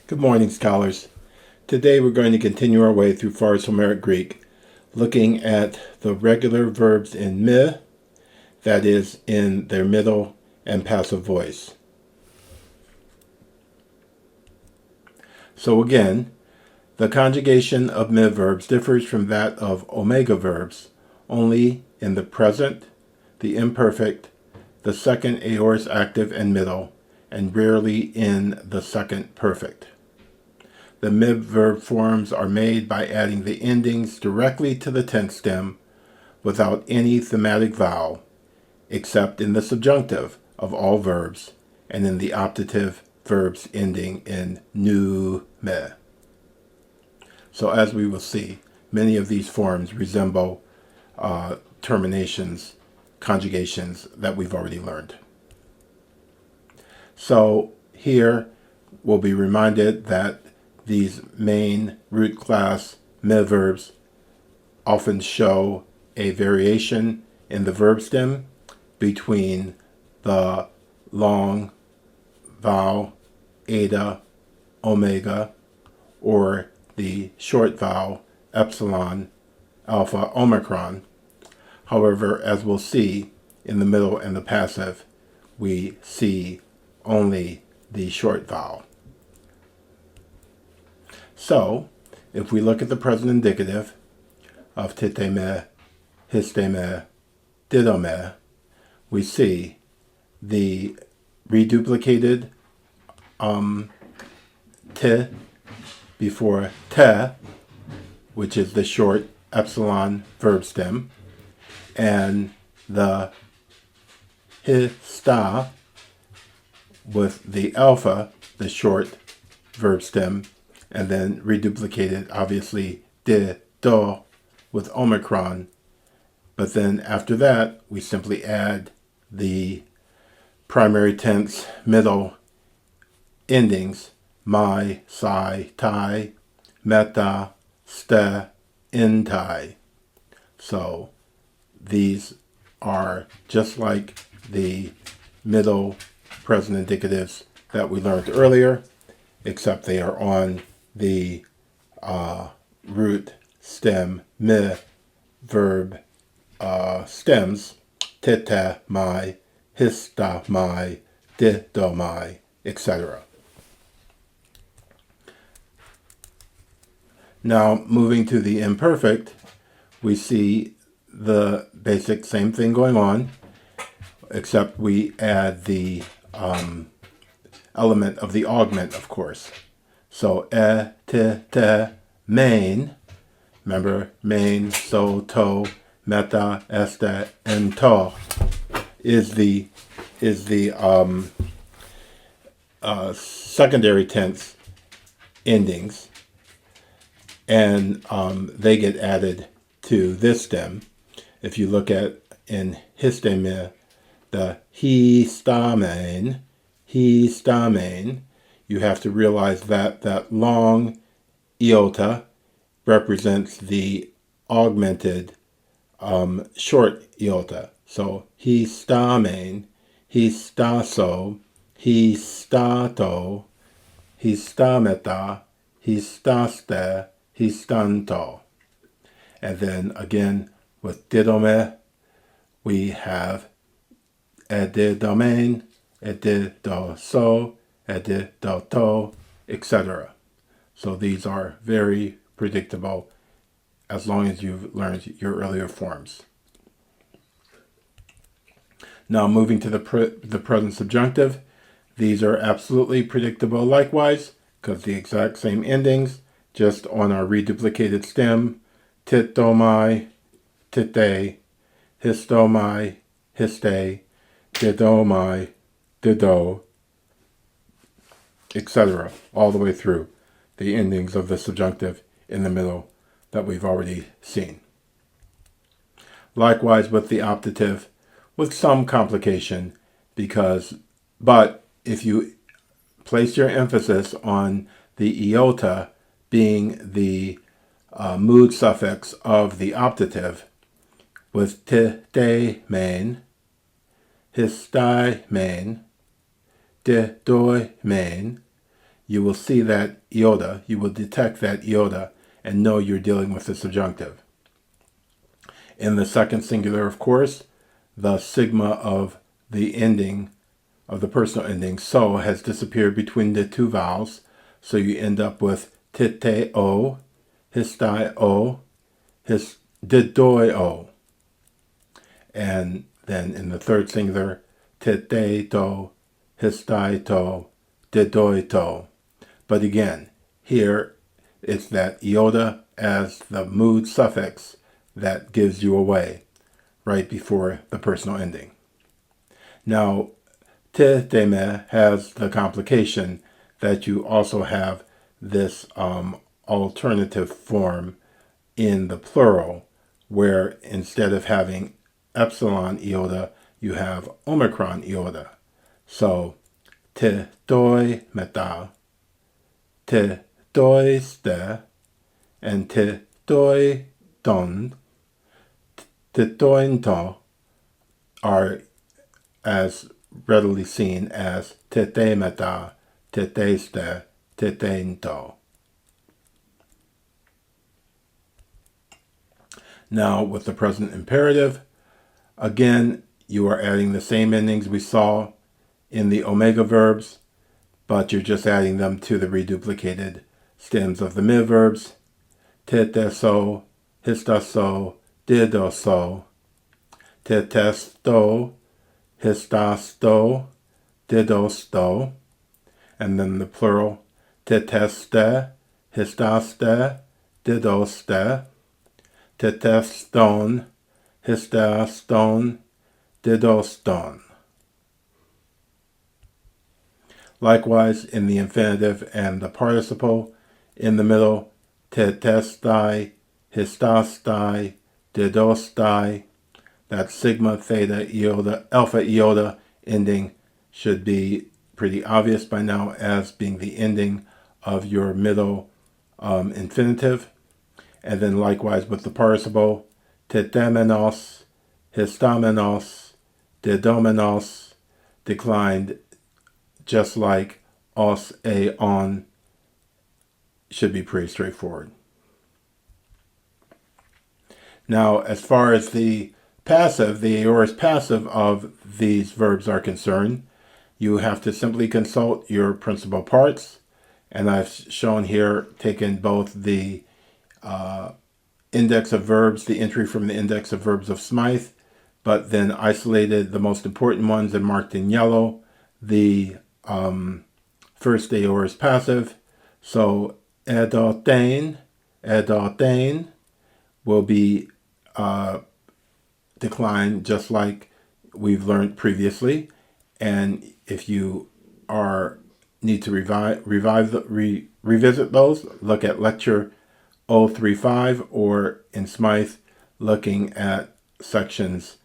Good morning, scholars. Today we're going to continue our way through Pharr's Homeric Greek, looking at the regular verbs in me, that is, in their middle and passive voice. So again, the conjugation of me verbs differs from that of omega verbs only in the present, the imperfect, the second aorist active and middle, and rarely in the second perfect. The mid verb forms are made by adding the endings directly to the tense stem without any thematic vowel, except in the subjunctive of all verbs and in the optative verbs ending in nu me. So as we will see, many of these forms resemble terminations, conjugations that we've already learned. So here we'll be reminded that these main root class me verbs often show a variation in the verb stem between the long vowel eta, omega, or the short vowel epsilon, alpha, omicron. However, as we'll see in the middle and the passive, we see only the short vowel. So, if we look at the present indicative of τίθημι, ṋήστημι, δίδωμι, we see the reduplicated t before te, which is the short epsilon verb stem, and the ṋίστα with the alpha, the short verb stem, and then reduplicated, obviously, do with omicron. But then after that, we simply add the primary tense middle endings, my, psi, tai, meta, ste, entai. So these are just like the middle present indicatives that we learned earlier, except they are on the root stem me verb stems, τίθημι, ṋήστημι, δίδωμι, etc. Now, moving to the imperfect, we see the basic same thing going on, except we add the element of the augment, of course. So, te, main, remember, main, so, to, meta, este, and to, is the secondary tense endings, and they get added to this stem. If you look at in ṋήστημι, the ṋήσταμεν, you have to realize that that long iota represents the augmented short iota. So ṋήσταμεν, ṋήστάσω, ṋήστάτω, ṋήστάμετα, ṋήστάστε, ṋήστάντω. And then again with δίδωμι, we have δίδωμεν, δίδωσω, δίδωτω, etc. So these are very predictable as long as you've learned your earlier forms. Now moving to the present subjunctive, these are absolutely predictable likewise, because the exact same endings, just on our reduplicated stem, τίθωμι, τίθαι, ṋήστομι, ṋήστε, δίδωμι, δίδω, etc. all the way through the endings of the subjunctive in the middle that we've already seen. Likewise with the optative, with some complication, but if you place your emphasis on the iota being the mood suffix of the optative, with τίθημεν, ṋήστημεν, δίδωμεν, you will see that iota, you will detect that iota and know you're dealing with the subjunctive. In the second singular, of course, the sigma of the ending, of the personal ending, so, has disappeared between the two vowels, so you end up with tite-o, histai-o, didoi-o. And then in the third singular, tite-to, histai-to, didoi-to. But again, here it's that iota as the mood suffix that gives you away right before the personal ending. Now, τίθημι has the complication that you also have this alternative form in the plural, where instead of having epsilon iota, you have omicron iota. So, tidoi-meta, tidoi-ste, and tidoi-ton, tidoi-to are as readily seen as tidei-meta, tidei-ste, tidei-to. Now, with the present imperative, again, you are adding the same endings we saw in the omega verbs, but you're just adding them to the reduplicated stems of the mid verbs. Titeso, histaso, didoso, titesto, histasto, didosto, and then the plural, titeste, histaste, didoste, titeston, histaston, didoston. Likewise, in the infinitive and the participle, in the middle, titestai, histastai, didostai. That sigma, theta, iota, alpha, iota ending should be pretty obvious by now as being the ending of your middle infinitive. And then likewise with the participle, titemenos, histamenos, didomenos, declined just like os, a, on, should be pretty straightforward. Now, as far as the passive, the aorist passive of these verbs are concerned, you have to simply consult your principal parts. And I've shown here, taken both the index of verbs, the entry from the index of verbs of Smythe, but then isolated the most important ones and marked in yellow the first aorist passive. So edotein will be declined just like we've learned previously. And if you need to revisit those, look at lecture 035 or in Smythe looking at sections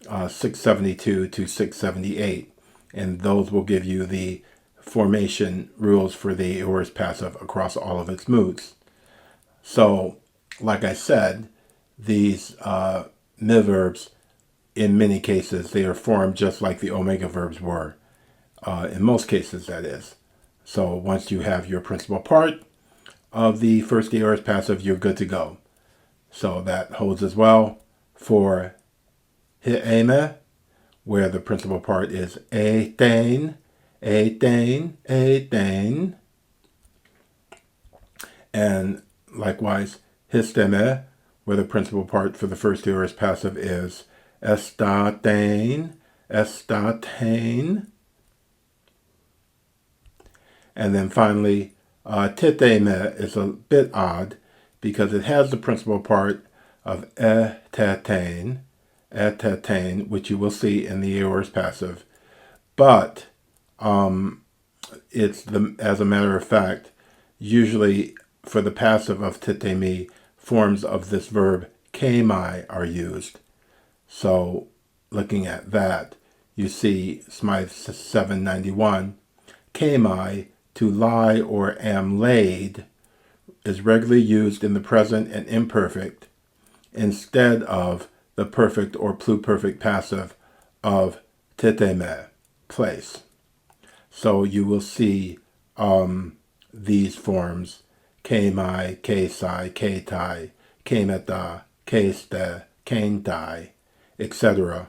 672 to 678. And those will give you the formation rules for the aorist passive across all of its moods. So, like I said, these mid verbs, in many cases, they are formed just like the omega verbs were. In most cases, that is. So once you have your principal part of the first aorist passive, you're good to go. So that holds as well for ৰীষ্টημι, where the principal part is etein. And likewise, ৰীষ্টημι, where the principal part for the first aorist passive is estatein. And then finally, τίθημι is a bit odd because it has the principal part of etetein, which you will see in the aorist passive. But as a matter of fact, usually for the passive of τίθημι, forms of this verb kami are used. So looking at that, you see Smythe 791, kami, to lie or am laid, is regularly used in the present and imperfect instead of the perfect or pluperfect passive of τίθημι, place. So you will see these forms: kemai, kesai, ketai, kemeta, keste, kentai, etc.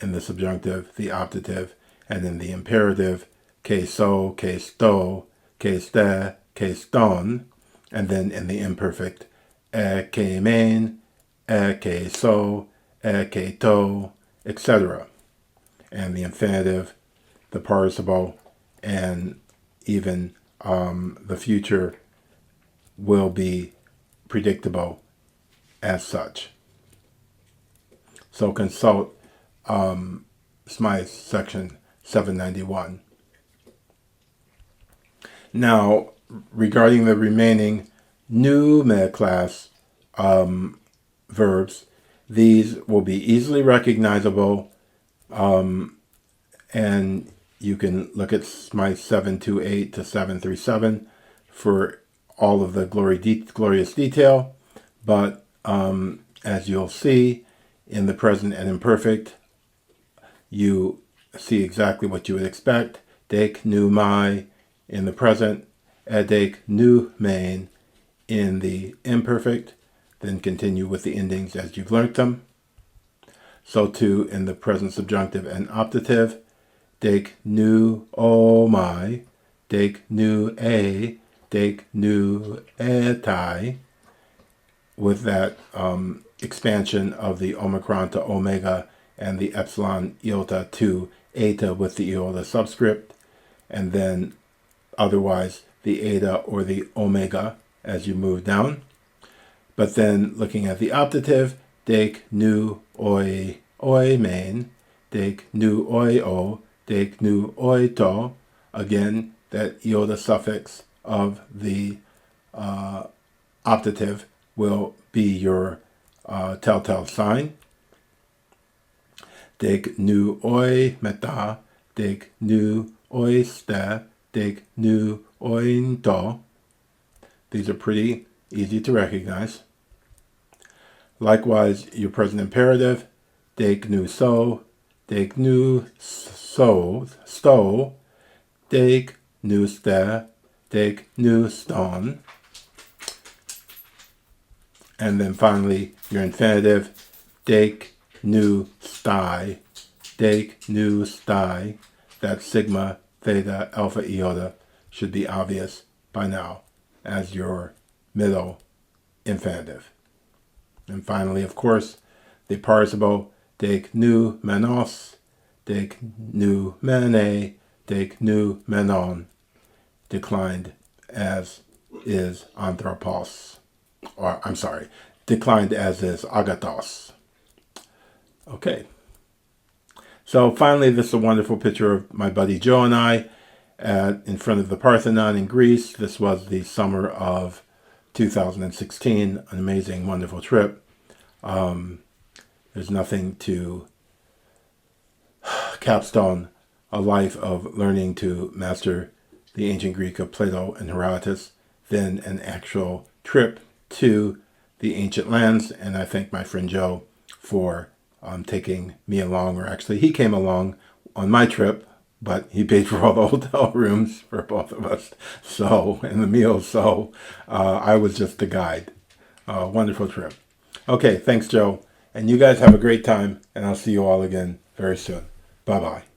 in the subjunctive, the optative, and in the imperative, keso, kesto, keste, keston, and then in the imperfect, kemen, keso, keto, etc. And the infinitive, the participle, and even the future will be predictable as such. So consult Smythe's section 791. Now, regarding the remaining new mid-class verbs, these will be easily recognizable, and you can look at Smythe 728 to 737 for all of the glorious detail. But as you'll see, in the present and imperfect, you see exactly what you would expect. Dek nu mai in the present, edek nu main in the imperfect. Then continue with the endings as you've learnt them. So too in the present subjunctive and optative. Dek nu o mai, dek nu e, dek nu etai, with that expansion of the omicron to omega and the epsilon iota to eta with the iota subscript, and then otherwise the eta or the omega as you move down. But then looking at the optative, dek nu oi main, dek nu oi o, dek nu oi to, again that iota suffix of the optative will be your telltale sign. Dek nu oi meta, dek nu oi ste, dek nu oi to. These are pretty easy to recognize. Likewise, your present imperative, dek nu so, dek nu sto, dek nu ste, dek nu ston. And then finally, your infinitive, dek nu stai, dek nu stai. That sigma, theta, alpha, iota should be obvious by now as your middle infinitive. And finally, of course, the participle, dek nu menos, dek nu mene, dek nu menon, declined as is anthropos. Or, I'm sorry, declined as is agathos. Okay. So finally, this is a wonderful picture of my buddy Joe and I in front of the Parthenon in Greece. This was the summer of 2016, an amazing, wonderful trip. There's nothing to capstone a life of learning to master the ancient Greek of Plato and Herodotus than an actual trip to the ancient lands. And I thank my friend Joe for taking me along, or actually he came along on my trip, but he paid for all the hotel rooms for both of us, so, and the meals, so I was just the guide. Wonderful trip. Okay, thanks Joe, and you guys have a great time, and I'll see you all again very soon. Bye-bye.